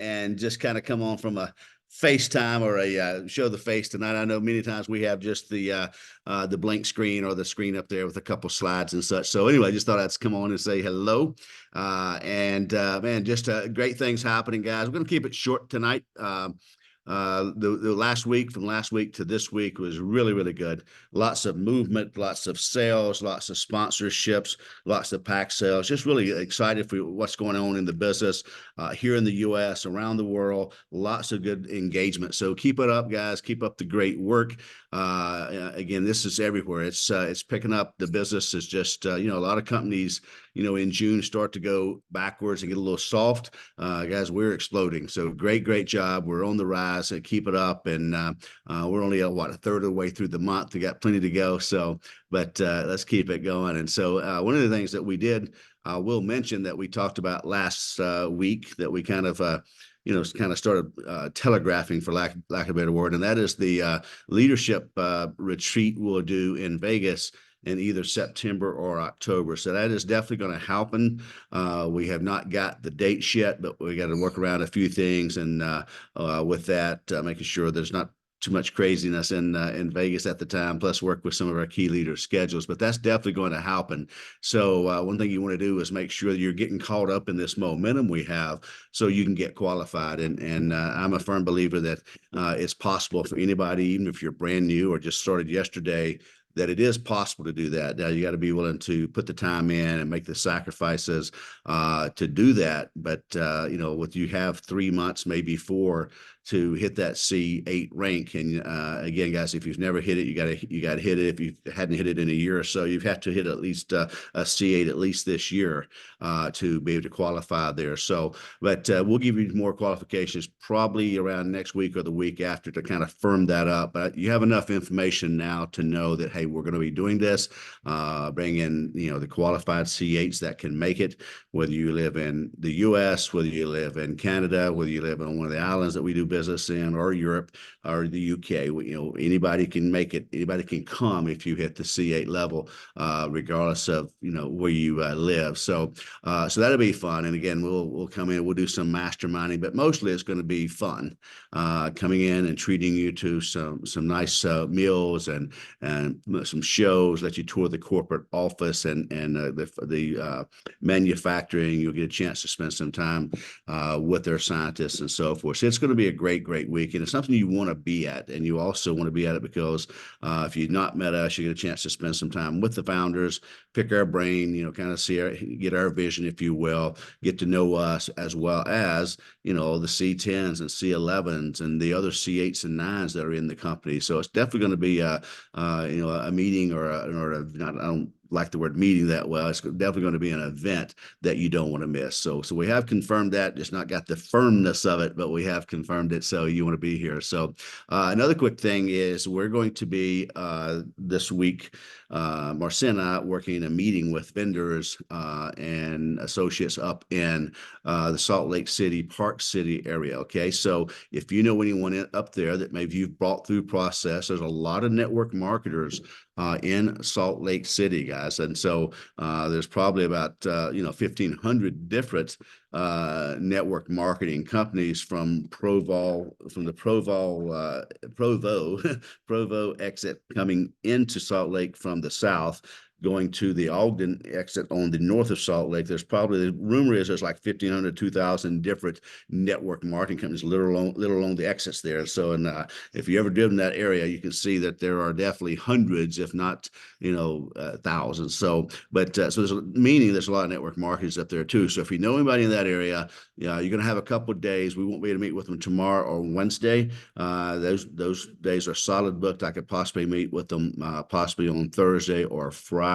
and just kind of come on from a FaceTime or a show the face tonight. I know many times we have just the blank screen or the screen up there with a couple slides and such. So anyway, I just thought I'd come on and say hello. Man, just great things happening, guys. We're going to keep it short tonight. The last week, from last week to this week, was really, really good. Lots of movement, lots of sales, lots of sponsorships, lots of pack sales. Just really excited for what's going on in the business here in the U.S., around the world. Lots of good engagement. So keep it up, guys. Keep up the great work. Again, this is everywhere. It's picking up. The business is just a lot of companies in June start to go backwards and get a little soft. Guys, we're exploding. So great job. We're on the rise. So keep it up. And we're only a third of the way through the month. We got plenty to go. So, but let's keep it going. And so one of the things that we did, we'll mention that we talked about last week that we kind of started telegraphing, for lack of a better word, and that is the leadership retreat we'll do in Vegas in either September or October. So that is definitely going to happen. We have not got the dates yet, but we got to work around a few things, and with that, making sure there's not too much craziness in Vegas at the time, plus work with some of our key leaders' schedules. But that's definitely going to happen. So one thing you want to do is make sure that you're getting caught up in this momentum we have so you can get qualified. And I'm a firm believer that it's possible for anybody, even if you're brand new or just started yesterday, that it is possible to do that. Now you got to be willing to put the time in and make the sacrifices to do that. But with you have 3 months, maybe 4, to hit that C8 rank. And again, guys, if you've never hit it, you got to hit it. If you hadn't hit it in a year or so, you've had to hit at least a C8 at least this year to be able to qualify there. So, but we'll give you more qualifications probably around next week or the week after to kind of firm that up. But you have enough information now to know that, hey, we're going to be doing this. Bring in the qualified C8s that can make it, whether you live in the U.S., whether you live in Canada, whether you live on one of the islands that we do business in, or Europe, or the UK. Anybody can make it. Anybody can come if you hit the C8 level, regardless of where you live. So that'll be fun. And again, we'll come in. We'll do some masterminding, but mostly it's going to be fun. Coming in and treating you to some nice meals and some shows. Let you tour the corporate office and the manufacturing. You'll get a chance to spend some time with their scientists and so forth. So it's going to be a great week, and it's something you want to be at, and you also want to be at it because if you've not met us, you get a chance to spend some time with the founders, pick our brain, kind of get our vision, if you will, get to know us, as well as the C10s and C11s and the other C8s and 9s that are in the company. So it's definitely going to be a meeting or I don't like the word meeting that well. It's definitely going to be an event that you don't want to miss. So we have confirmed that, just not got the firmness of it, but we have confirmed it. So you want to be here. So another quick thing is we're going to be this week, Marcia and I working in a meeting with vendors and associates up in the Salt Lake City, Park City area. Okay. So if you know anyone up there that maybe you've brought through process, there's a lot of network marketers in Salt Lake City, guys. And so there's probably about 1,500 different network marketing companies from Provo exit coming into Salt Lake from the south, going to the Ogden exit on the north of Salt Lake. There's probably, the rumor is there's like 1,500, 2,000 different network marketing companies little along the exits there. So, and if you ever driven that area, you can see that there are definitely hundreds, if not, thousands. So, but so there's a lot of network marketers up there too. So if you know anybody in that area, you're going to have a couple of days. We won't be able to meet with them tomorrow or Wednesday. Those days are solid booked. I could possibly meet with them possibly on Thursday or Friday.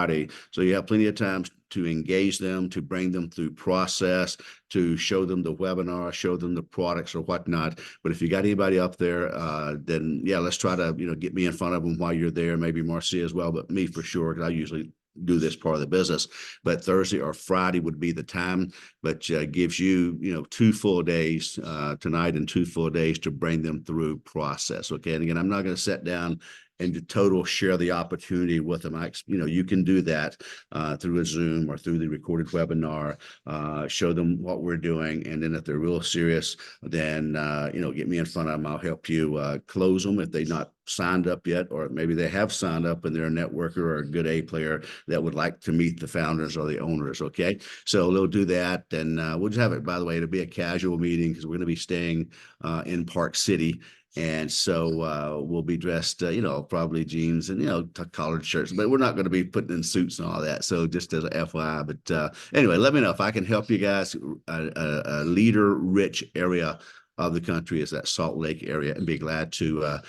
So you have plenty of time to engage them, to bring them through process, to show them the webinar, show them the products or whatnot. But if you got anybody up there, then yeah, let's try to, get me in front of them while you're there. Maybe Marcia as well, but me for sure, because I usually do this part of the business. But Thursday or Friday would be the time, but gives you 2 full days tonight and 2 full days to bring them through process. Okay. And again, I'm not going to sit down and to total share the opportunity with them. You can do that through a Zoom or through the recorded webinar, show them what we're doing. And then if they're real serious, then, get me in front of them. I'll help you close them if they're not signed up yet, or maybe they have signed up and they're a networker or a good A player that would like to meet the founders or the owners. Okay. So they'll do that. And we'll just have it, by the way, it'll be a casual meeting because we're going to be staying in Park City. And so we'll be dressed, probably jeans and, collared shirts, but we're not going to be putting in suits and all that. So just as a FYI, but anyway, let me know if I can help you guys. A leader-rich area of the country is that Salt Lake area, and be glad to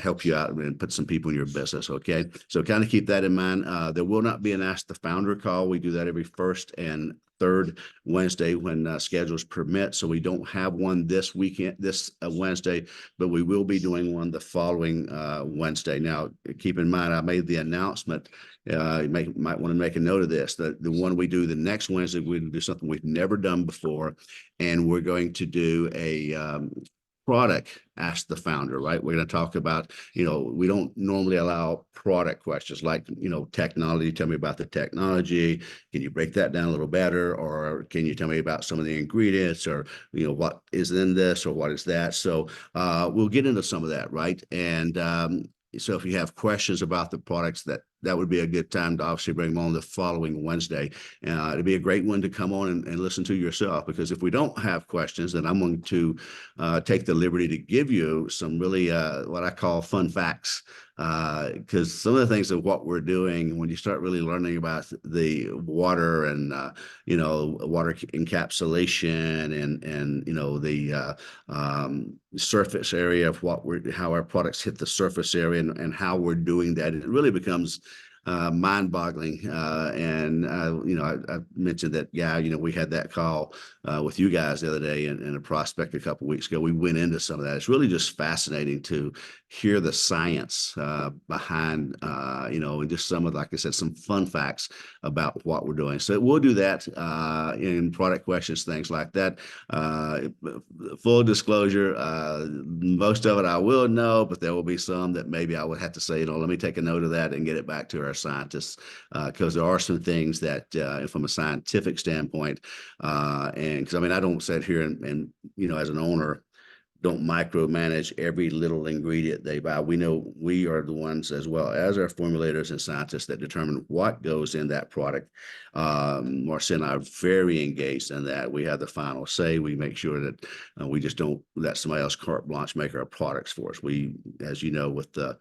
help you out and put some people in your business. Okay. So kind of keep that in mind. There will not be an Ask the Founder call. We do that every first and third Wednesday when schedules permit. So we don't have one this weekend, this Wednesday, but we will be doing one the following Wednesday. Now, keep in mind, I made the announcement. You might want to make a note of this, that the one we do the next Wednesday, we're going to do something we've never done before. And we're going to do a product Ask the Founder, right? We're going to talk about, we don't normally allow product questions like, technology. Tell me about the technology. Can you break that down a little better? Or can you tell me about some of the ingredients, or, what is in this or what is that? So we'll get into some of that, right? And so if you have questions about the products, that would be a good time to obviously bring them on the following Wednesday. It'd be a great one to come on and listen to yourself, because if we don't have questions, then I'm going to take the liberty to give you some really what I call fun facts. Because some of the things of what we're doing, when you start really learning about the water and water encapsulation and the surface area of how our products hit the surface area and how we're doing that, it really becomes mind-boggling. I mentioned that, we had that call with you guys the other day and a prospect a couple of weeks ago. We went into some of that. It's really just fascinating to hear the science behind, and just some of, like I said, some fun facts about what we're doing. So we'll do that in product questions, things like that. Full disclosure, most of it I will know, but there will be some that maybe I would have to say, let me take a note of that and get it back to our scientists, because there are some things that from a scientific standpoint, and because I don't sit here and as an owner, don't micromanage every little ingredient they buy. We know we are the ones, as well as our formulators and scientists, that determine what goes in that product. Marcia and I are very engaged in that. We have the final say. We make sure that we just don't let somebody else carte blanche make our products for us. We, as you know, with the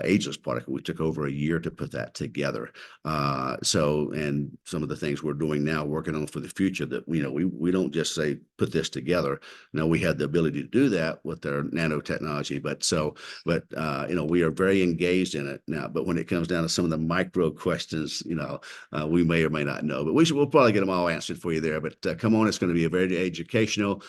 ageless product, we took over a year to put that together. And some of the things we're doing now, working on for the future, that we don't just say put this together. No, we have the ability to do that with their nanotechnology, but we are very engaged in it now. But when it comes down to some of the micro questions, we may or may not know, but we'll probably get them all answered for you there. But come on, it's going to be a very educational,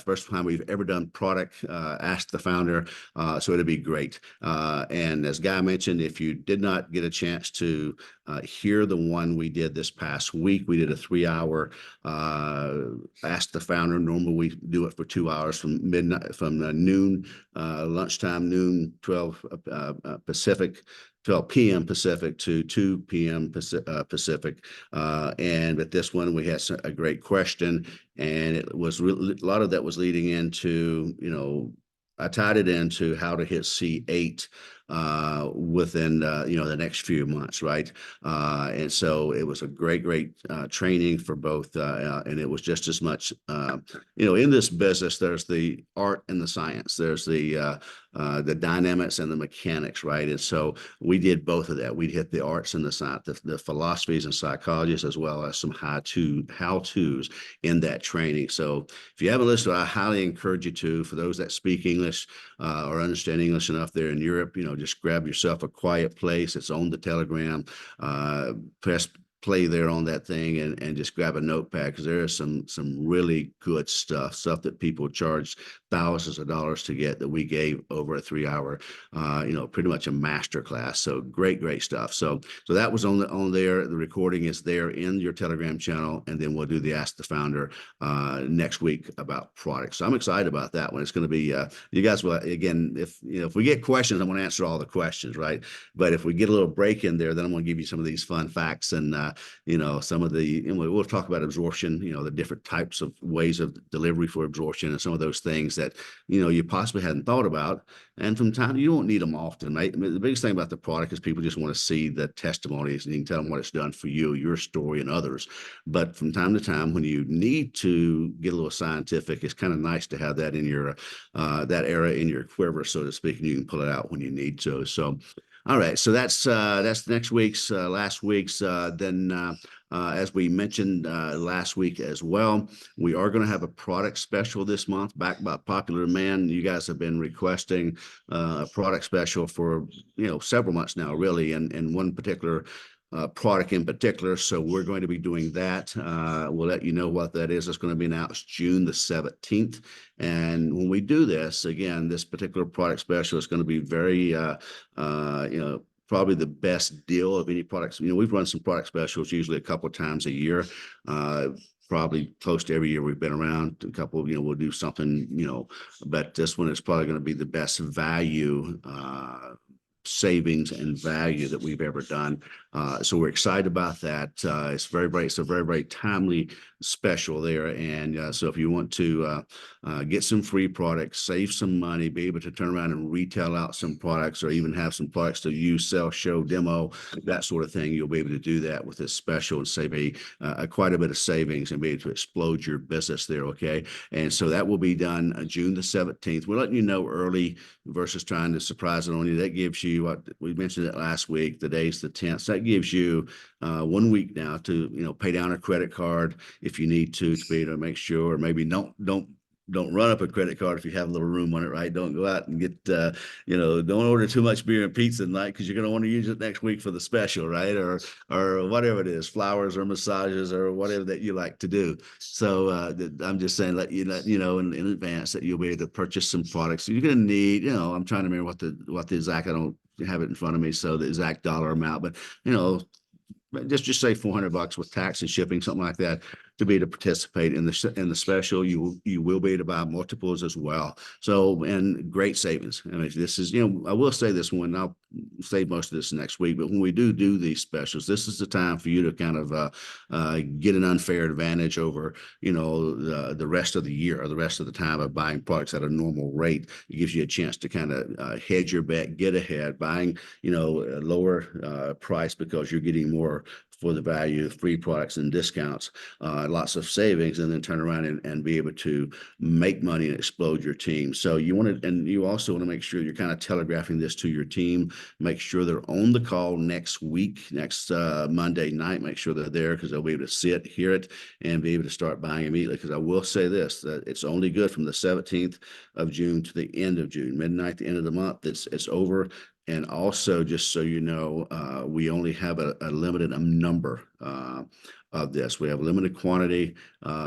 first time we've ever done product Ask the Founder, so it'll be great. And as Guy mentioned, if you did not get a chance to hear the one we did this past week, we did a 3-hour Ask the Founder. Normally we do it for 2 hours from noon, lunchtime, noon, 12 Pacific, 12 p.m. Pacific to 2 p.m. Pacific. And with this one, we had a great question, and it was really, a lot of that was leading into, I tied it into how to hit C8 within the next few months, right? And so it was a great training for both, and it was just as much in this business, there's the art and the science, there's the dynamics and the mechanics, right? And so we did both of that. We hit the arts and the science, the philosophies and psychologists, as well as some how-tos in that training. So if you haven't listened, I highly encourage you to. For those that speak English or understand English enough there in Europe, just grab yourself a quiet place. It's on the Telegram. Press play there on that thing and just grab a notepad, because there is some really good stuff that people charge thousands of dollars to get that we gave over a 3 hour, pretty much a master class. So great stuff. So that was on there. The recording is there in your Telegram channel, and then we'll do the Ask the Founder next week about products. So I'm excited about that one. It's going to be you guys will, again, if we get questions, I'm going to answer all the questions, right? But if we get a little break in there, then I'm going to give you some of these fun facts and some of the, we'll talk about absorption, the different types of ways of delivery for absorption, and some of those things that you possibly hadn't thought about. And from time, you won't need them often, right? I mean, the biggest thing about the product is people just want to see the testimonies, and you can tell them what it's done for you, your story, and others. But from time to time, when you need to get a little scientific, it's kind of nice to have that in your that era in your quiver, so to speak, and you can pull it out when you need to. So, all right, so that's next week's, last week's. Then, as we mentioned last week as well, we are going to have a product special this month, backed by popular demand. You guys have been requesting a product special for several months now, really, and one particular product in particular. So we're going to be doing that. We'll let you know what that is. It's going to be announced June the 17th. And when we do this, again, this particular product special is going to be very, probably the best deal of any products. We've run some product specials usually a couple of times a year. Probably close to every year we've been around. A couple, we'll do something, but this one is probably going to be the best value savings and value that we've ever done. So we're excited about that. It's a very timely special there. And so if you want to get some free products, save some money, be able to turn around and retail out some products, or even have some products to use, sell, show, demo, that sort of thing, you'll be able to do that with this special and save quite a bit of savings and be able to explode your business there. Okay. And so that will be done June the 17th. We're letting you know early versus trying to surprise it on you. That gives you, what we mentioned it last week, the day's the 10th. So that gives you 1 week now to, pay down a credit card if you need to be able to make sure, or maybe don't run up a credit card if you have a little room on it, right? Don't go out and get, don't order too much beer and pizza tonight, because you're going to want to use it next week for the special, right? Or whatever it is, flowers or massages or whatever that you like to do. So I'm just saying, let you know in advance that you'll be able to purchase some products. So you're going to need, I'm trying to remember what the exact, I don't have it in front of me, so the exact dollar amount, but just say $400 with tax and shipping, something like that, to be able to participate in the special. You will be able to buy multiples as well. So, and great savings. I mean, this is, I will say this one, I'll save most of this next week, but when we do these specials, this is the time for you to kind of get an unfair advantage over, the rest of the year or the rest of the time of buying products at a normal rate. It gives you a chance to kind of hedge your bet, get ahead, buying, a lower price, because you're getting more for the value of free products and discounts, lots of savings, and then turn around and be able to make money and explode your team. So you also want to make sure you're kind of telegraphing this to your team. Make sure they're on the call next week, next Monday night. Make sure they're there, because they'll be able to see it, hear it, and be able to start buying immediately. Because I will say this, that it's only good from the 17th of June to the end of June, midnight, the end of the month. It's over. And also, just so you know, we only have a limited number of this. We have limited quantity,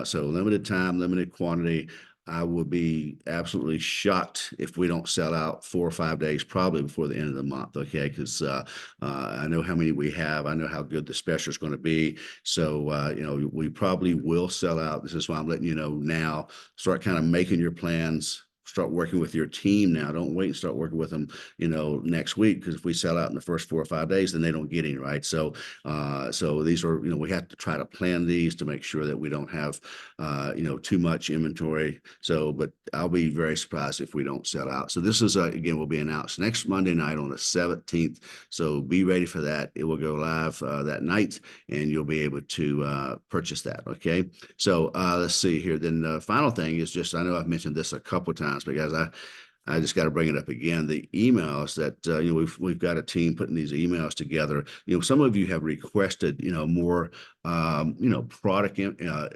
so limited time, limited quantity. I will be absolutely shocked if we don't sell out 4 or 5 days, probably before the end of the month. Okay, because I know how many we have. I know how good the special is going to be. So we probably will sell out. This is why I'm letting you know now. Start kind of making your plans. Start working with your team now. Don't wait and start working with them, next week, because if we sell out in the first 4 or 5 days, then they don't get any, right? So these are, we have to try to plan these to make sure that we don't have, too much inventory. So, but I'll be very surprised if we don't sell out. So this is, again, will be announced next Monday night on the 17th. So be ready for that. It will go live that night, and you'll be able to purchase that. Okay. So let's see here. Then the final thing is just, I know I've mentioned this a couple of times, but guys, I just got to bring it up again. The emails that we've got a team putting these emails together. Some of you have requested more product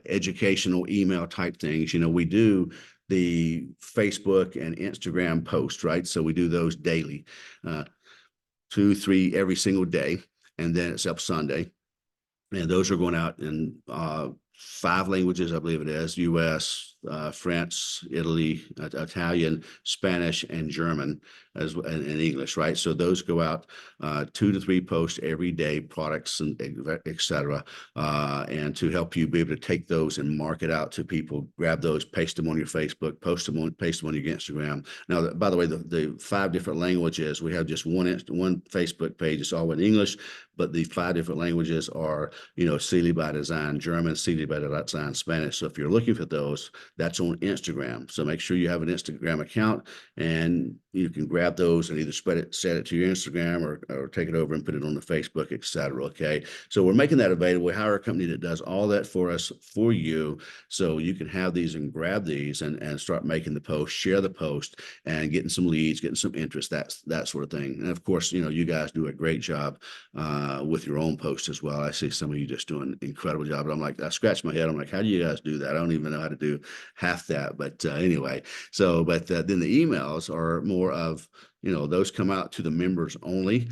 educational email type things. We do the Facebook and Instagram posts, right? So we do those daily, 2, 3 every single day, and then except Sunday. and those are going out in 5 languages, I believe it is: U.S., French, Italy, Italian, Spanish, and German, and English, right? So those go out 2 to 3 posts every day, products and et cetera, and to help you be able to take those and market out to people, grab those, paste them on your Facebook, paste them on your Instagram. Now, by the way, the 5 different languages, we have just one Facebook page. It's all in English, but the 5 different languages are, Cili by Design German, Cili by Design Spanish. So if you're looking for those, that's on Instagram. So make sure you have an Instagram account, and you can grab those and either set it to your Instagram, or take it over and put it on the Facebook, etc. Okay. So we're making that available. We hire a company that does all that for us, for you. So you can have these and grab these and start making the post, share the post, and getting some leads, getting some interest, that sort of thing. And of course, you guys do a great job with your own posts as well. I see some of you just doing an incredible job. But I'm like, I scratch my head. I'm like, how do you guys do that? I don't even know how to do half that. But anyway, but then the emails are more of, those come out to the members only.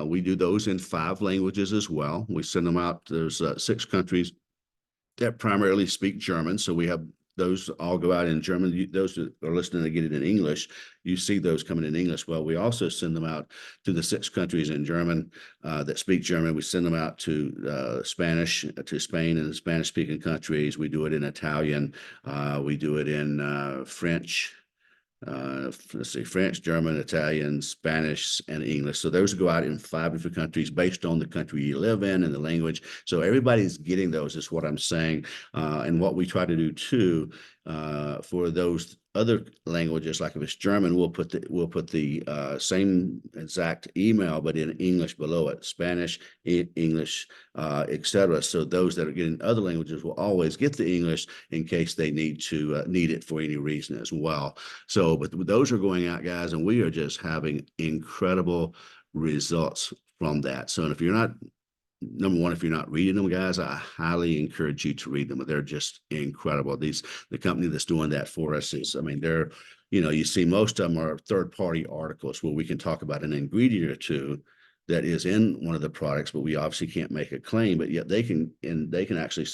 We do those in 5 languages as well. We send them out. There's 6 countries that primarily speak German. So we have those all go out in German. Those that are listening to get it in English, you see those coming in English. Well, we also send them out to the 6 countries in German that speak German. We send them out to Spanish, to Spain and the Spanish-speaking countries. We do it in Italian. We do it in French. Let's see, French, German, Italian, Spanish, and English. So those go out in 5 different countries based on the country you live in and the language. So everybody's getting those, is what I'm saying. And what we try to do too, for those other languages, like if it's German, we'll put the same exact email, but in English below it: Spanish, English, etc. So those that are getting other languages will always get the English in case they need it for any reason as well. So, but those are going out, guys, and we are just having incredible results from that. So, and if you're not, number one, if you're not reading them, guys, I highly encourage you to read them. They're just incredible. The company that's doing that for us is, I mean, they're, you see most of them are third-party articles where we can talk about an ingredient or two that is in one of the products, but we obviously can't make a claim, but yet they can actually,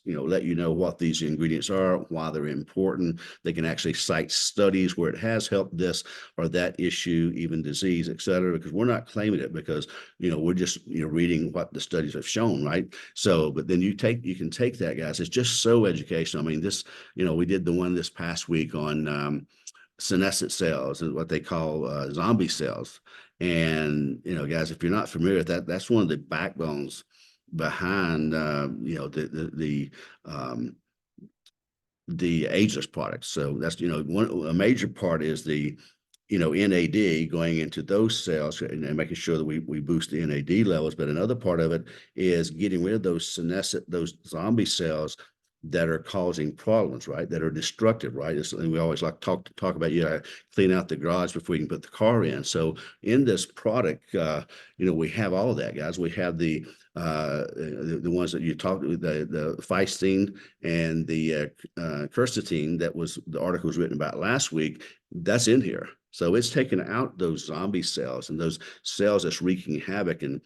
let you know what these ingredients are, why they're important. They can actually cite studies where it has helped this or that issue, even disease, et cetera, because we're not claiming it, because, we're just, reading what the studies have shown, right? So, but then you can take that, guys. It's just so educational. I mean, this, we did the one this past week on, senescent cells, is what they call zombie cells. And, guys, if you're not familiar with that, that's one of the backbones behind, the ageless products. So that's, a major part is the, NAD going into those cells and making sure that we boost the NAD levels. But another part of it is getting rid of those zombie cells that are causing problems, right? That are destructive, right? And we always like to talk about, clean out the garage before you can put the car in. So in this product, we have all of that, guys. We have the ones that you talked with, the phycine and the quercetin, that was the article was written about last week. That's in here. So it's taken out those zombie cells and those cells that's wreaking havoc and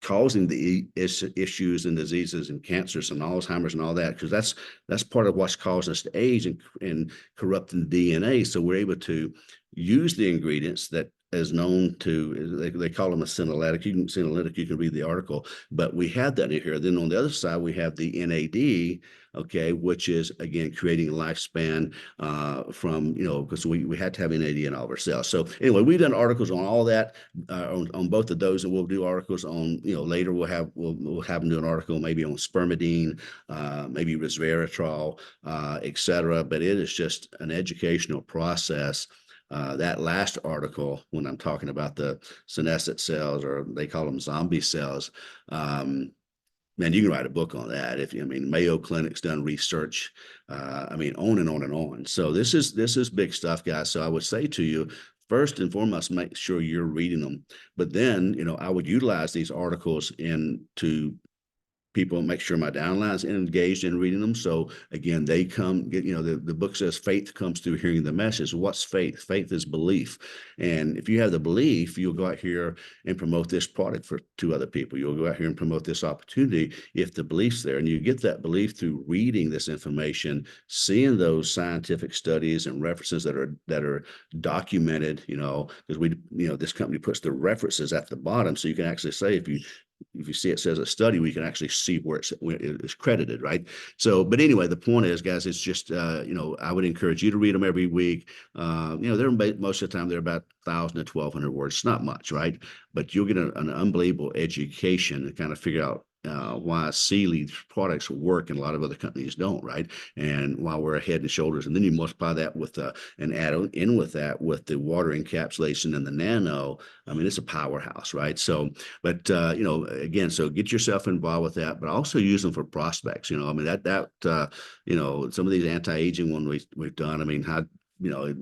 causing the issues and diseases and cancers and Alzheimer's and all that, because that's part of what's causing us to age and corrupting the DNA. So we're able to use the ingredients that is known to, they call them a senolytic. You can read the article, but we have that in here. Then on the other side, we have the NAD, okay, which is again creating a lifespan from, because we had to have NAD in all of our cells. So anyway, we've done articles on all that, on both of those, and we'll do articles on, later we'll have them do an article maybe on spermidine, maybe resveratrol, etc. But it is just an educational process. That last article, when I'm talking about the senescent cells, or they call them zombie cells, man, you can write a book on that. Mayo Clinic's done research, on and on and on. So this is big stuff, guys. So I would say to you, first and foremost, make sure you're reading them. But then, I would utilize these articles to people, make sure my downline's engaged in reading them. So again, they come get, the book says faith comes through hearing the message. What's faith? Faith is belief. And if you have the belief, you'll go out here and promote this product to other people. You'll go out here and promote this opportunity if the belief's there. And you get that belief through reading this information, seeing those scientific studies and references that are documented, because this company puts the references at the bottom. So you can actually say, if you see it says a study, we can actually see where it's credited, right? So, but anyway, the point is, guys, it's just, I would encourage you to read them every week. They're most of the time, they're about 1,000 to 1,200 words. It's not much, right? But you'll get an unbelievable education to kind of figure out why Cili products work and a lot of other companies don't, right? And why we're head and shoulders. And then you multiply that with and add in with that with the water encapsulation and the nano. I mean, it's a powerhouse, right? So, but again, so get yourself involved with that, but also use them for prospects. I mean, some of these anti-aging ones we've done. I mean,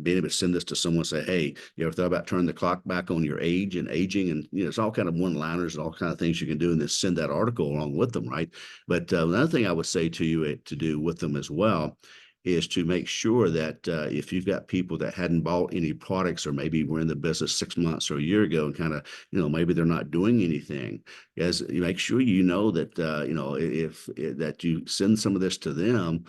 being able to send this to someone and say, hey, you ever thought about turning the clock back on your age and aging? And, it's all kind of one-liners and all kind of things you can do, and then send that article along with them, right? But another thing I would say to you to do with them as well is to make sure that if you've got people that hadn't bought any products, or maybe were in the business 6 months or a year ago and kind of, maybe they're not doing anything, as you make sure that, if that you send some of this to them,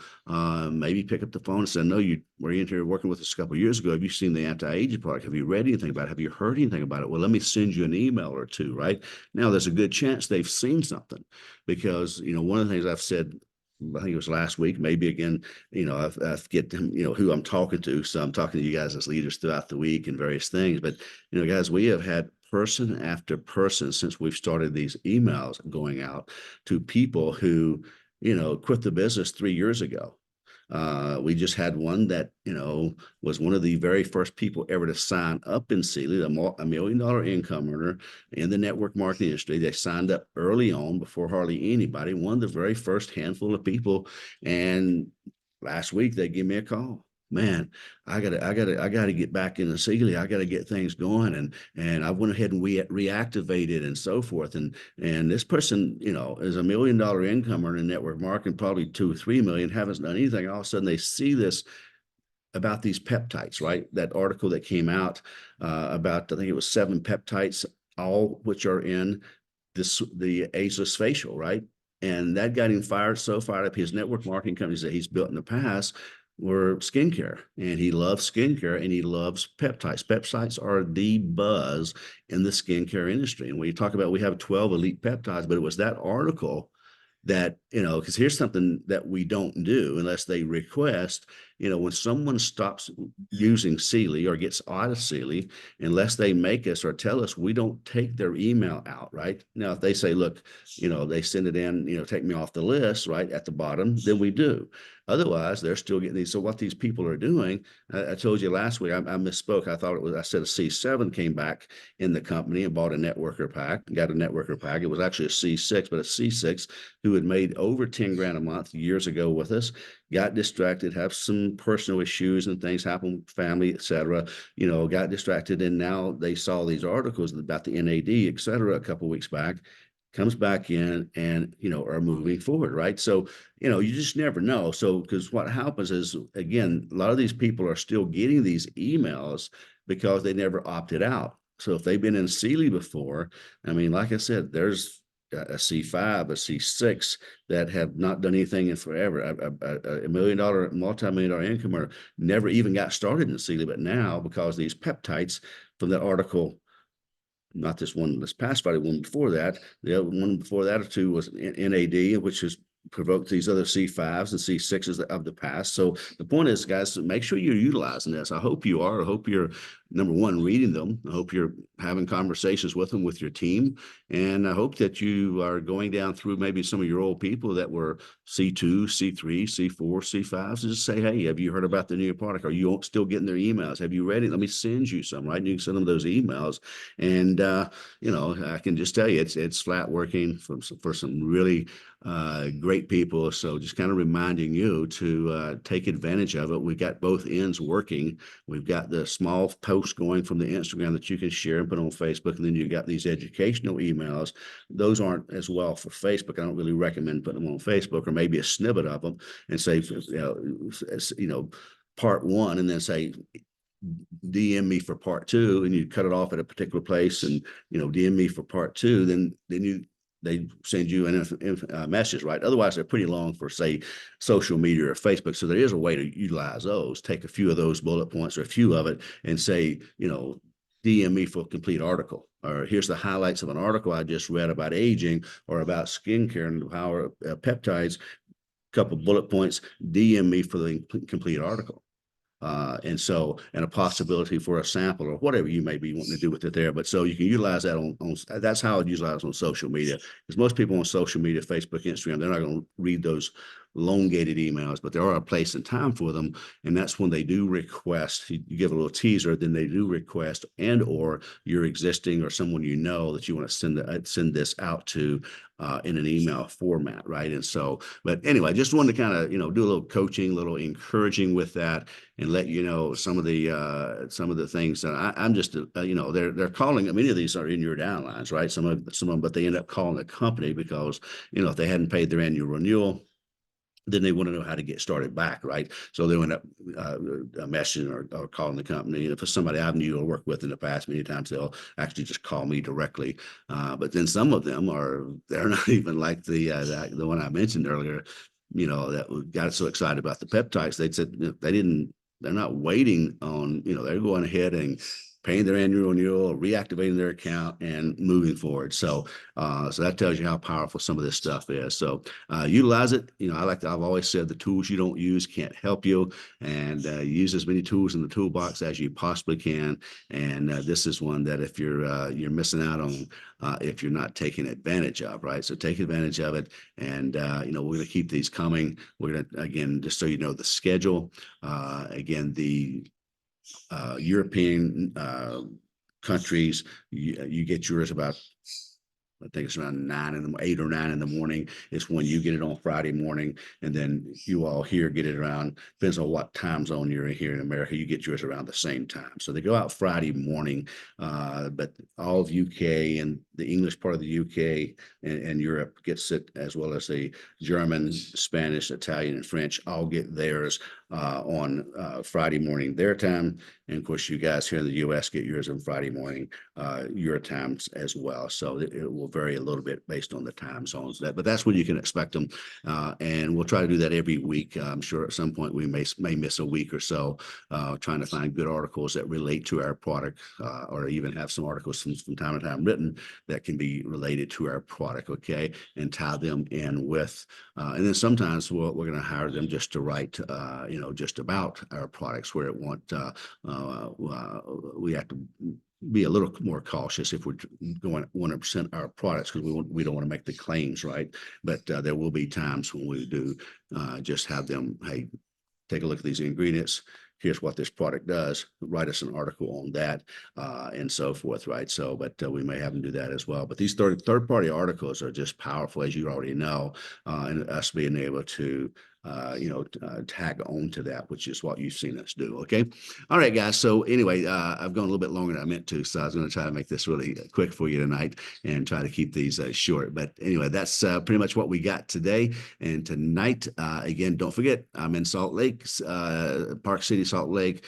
maybe pick up the phone and say, no, you were in here working with us a couple of years ago. Have you seen the anti-aging product? Have you read anything about it? Have you heard anything about it? Well, let me send you an email or two, right? Now, there's a good chance they've seen something, because, one of the things I've said, I think it was last week, maybe again, I forget who I'm talking to. So I'm talking to you guys as leaders throughout the week and various things. But, guys, we have had person after person since we've started these emails going out to people who, quit the business 3 years ago. We just had one that, was one of the very first people ever to sign up in Cili, a $1 million income earner in the network marketing industry. They signed up early on before hardly anybody, one of the very first handful of people. And last week they give me a call. Man, I gotta get back in the Cili. I gotta get things going, and I went ahead and reactivated and so forth. And this person, is $1 million income earner in network marketing, probably 2 or 3 million, haven't done anything. All of a sudden, they see this about these peptides, right? That article that came out about, I think it was 7 peptides, all which are in the ageless facial, right? And that got him fired up. His network marketing companies that he's built in the past were skincare, and he loves skincare, and he loves peptides. Peptides are the buzz in the skincare industry. And when you talk about, we have 12 elite peptides, but it was that article that, because here's something that we don't do unless they request, when someone stops using Cili or gets out of Cili, unless they make us or tell us, we don't take their email out, right? Now, if they say, look, they send it in, take me off the list, right, at the bottom, then we do. Otherwise, they're still getting these. So what these people are doing, I told you last week, I misspoke. I said a C7 came back in the company and bought a networker pack, got a networker pack. It was actually a C6, but a C6 who had made over 10 grand a month years ago with us, got distracted, have some personal issues and things happen, family, et cetera, got distracted. And now they saw these articles about the NAD, et cetera, a couple of weeks back, comes back in and, are moving forward, right? So, you just never know. So, because what happens is, again, a lot of these people are still getting these emails because they never opted out. So if they've been in Cili before, I mean, like I said, there's a C5, a C6 that have not done anything in forever. A $1 million, multi-million-dollar income or never even got started in Cili, but now because these peptides from that article, not this one, this past Friday, one before that, the other one before that or two was NAD, which has provoked these other C5s and C6s of the past. So the point is, guys, make sure you're utilizing this. I hope you are. I hope you're, number one, reading them. I hope you're having conversations with them, with your team. And I hope that you are going down through maybe some of your old people that were C2, C3, C4, C5s, and just say, hey, have you heard about the new product? Are you still getting their emails? Have you read it? Let me send you some, right? And you can send them those emails. And, I can just tell you, it's flat working for some really great great people. So just kind of reminding you to take advantage of it. We've got both ends working. We've got the small posts going from the Instagram that you can share and put on Facebook. And then you've got these educational emails. Those aren't as well for Facebook. I don't really recommend putting them on Facebook, or maybe a snippet of them and say, part one, and then say, DM me for part two, and you cut it off at a particular place, and DM me for part two. Then they send you a message, right? Otherwise, they're pretty long for, say, social media or Facebook. So there is a way to utilize those. Take a few of those bullet points or a few of it and say, DM me for a complete article, or here's the highlights of an article I just read about aging or about skincare and how peptides, couple bullet points, DM me for the complete article. And a possibility for a sample or whatever you may be wanting to do with it there. But so you can utilize that on that's how I'd utilize on social media, because most people on social media, Facebook, Instagram, they're not going to read those elongated emails, but there are a place and time for them. And that's when they do request, you give a little teaser, then they do request, and or your existing or someone that you want to send this out to in an email format, right? And so, but anyway, just wanted to kind of, do a little coaching, a little encouraging with that, and let you know some of the things that I'm just, they're calling. Many of these are in your downlines, right? Some of them, but they end up calling the company because, if they hadn't paid their annual renewal, then they want to know how to get started back, right? So they end up messaging or calling the company. And if it's somebody I've knew or worked with in the past, many times they'll actually just call me directly. But then some of them they're not even like the one I mentioned earlier, that got so excited about the peptides. They said they're not waiting on, they're going ahead and paying their annual renewal, reactivating their account, and moving forward. So that tells you how powerful some of this stuff is. So utilize it. I've always said, the tools you don't use can't help you, and use as many tools in the toolbox as you possibly can. And this is one that if you're missing out on, if you're not taking advantage of, right? So take advantage of it. And, we're going to keep these coming. We're going to, again, just so you know, the schedule, again, the European countries, you get yours about, I think it's around 8 or 9 in the morning. It's when you get it on Friday morning, and then you all here get it around, depends on what time zone you're in here in America, you get yours around the same time. So they go out Friday morning, but all of UK and the English part of the UK and Europe gets it, as well as the German, Spanish, Italian, and French all get theirs on Friday morning their time. And of course, you guys here in the US get yours on Friday morning your times as well. So it will vary a little bit based on the time zones, but that's when you can expect them. And we'll try to do that every week. I'm sure at some point we may miss a week or so, trying to find good articles that relate to our product, or even have some articles from time to time written that can be related to our product, okay, and tie them in with. And then sometimes we're going to hire them just to write, just about our products, where it we have to be a little more cautious if we're going 100% our products, because we don't want to make the claims, right? But there will be times when we do just have them, hey, take a look at these ingredients. Here's what this product does. Write us an article on that, and so forth, right? So, but we may have them do that as well. But these third-party articles are just powerful, as you already know, and us being able to tag on to that, which is what you've seen us do. Okay. All right, guys. So anyway, I've gone a little bit longer than I meant to, so I was going to try to make this really quick for you tonight and try to keep these short. But anyway, that's pretty much what we got today. And tonight, again, don't forget, I'm in Salt Lake, Park City, Salt Lake.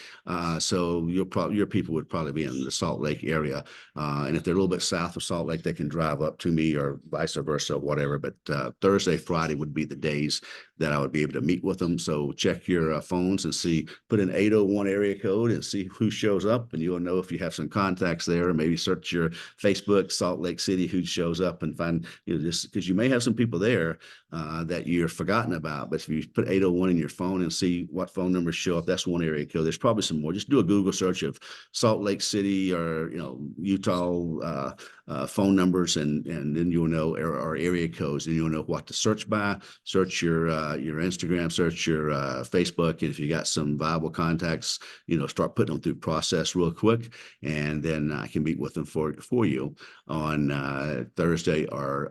So your people would probably be in the Salt Lake area. And if they're a little bit south of Salt Lake, they can drive up to me, or vice versa, whatever. But Thursday, Friday would be the days that I would be able to meet with them. So check your phones and put in 801 area code and see who shows up, and you'll know if you have some contacts there. Or maybe search your Facebook, Salt Lake City, who shows up, and find, just because you may have some people there that you're forgotten about. But if you put 801 in your phone and see what phone numbers show up, that's one area code. There's probably some more. Just do a Google search of Salt Lake City or Utah phone numbers, and then you'll know, or area codes, and you'll know what to search by. Search your Instagram, search your Facebook. And if you got some viable contacts, start putting them through process real quick. And then I can meet with them for you on Thursday or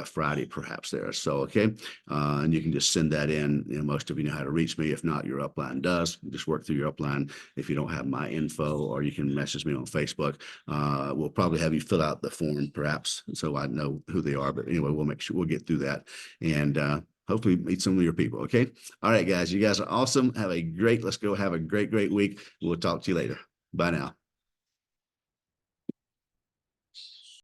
Friday, perhaps there. So, okay. And you can just send that in. Most of you know how to reach me. If not, your upline does. Just work through your upline if you don't have my info, or you can message me on Facebook. We'll probably have you fill out the form, perhaps, so I know who they are. But anyway, we'll make sure we'll get through that and hopefully meet some of your people. Okay. All right, guys. You guys are awesome. Let's go have a great week. We'll talk to you later. Bye now.